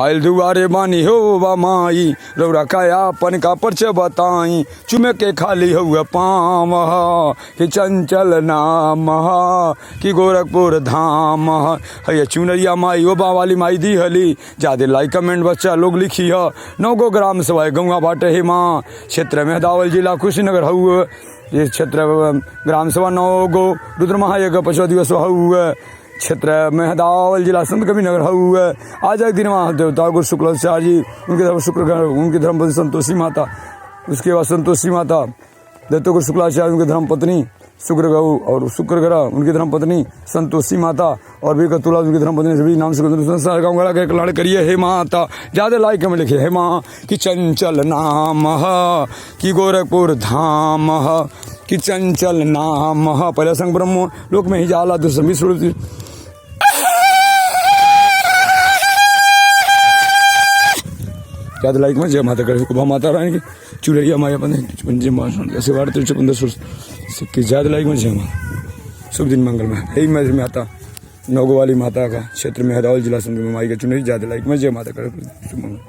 Oil दुआरे बानी हो बा माई रौरा काया अपन का परच बताई चुमे के खाली हुआ पाम कि चंचल नाम कि गोरखपुर धाम है चुनरिया माई ओ बा वाली माई दी हली ज्यादा लाइक कमेंट बच्चा लोग लिखी है 9 गो ग्राम सवाए गंगा बाटे हे माँ क्षेत्र में दावल जिला कुशीनगर हुआ ये क्षेत्र ग्राम सभा 9 गो रुद्र महायज्ञ 5 दिवस हुआ क्षेत्र मेहदावल जिला संत कबीर नगर हुआ आज एक दिन वहाँ देवता को शुक्लाचार्य जी उनके धर्म उनकी धर्मपत्नी संतोषी माता उसके बाद संतोषी माता देवता को शुक्लाचार्य उनकी धर्मपत्नी शुक्र गौ और शुक्र ग्रह उनकी धर्मपत्नी संतोषी माता और भी कतुला उनकी धर्मपत्नी सभी नाम से संसार गाँव गला के लड़ करिए हे माता ज्यादा लाइक में लिखे हे माँ कि चंचल नाम कि गोरखपुर धाम कि चंचल नाम पहले संग ब्रह्म लोक में ही जाला दूसरी स्वरूप ज्यादा लाइक में जय माता करे माता रानी की चुड़ैया माया पंजे ऐसे बार 15 की ज्यादा लाइक में जय माता शुभ दिन मंगल में यही मैच में आता 9 गो वाली माता का क्षेत्र में हदावल जिला संत माई का चुनरी ज्यादा लाइक में जय माता करे शुभ मंगल।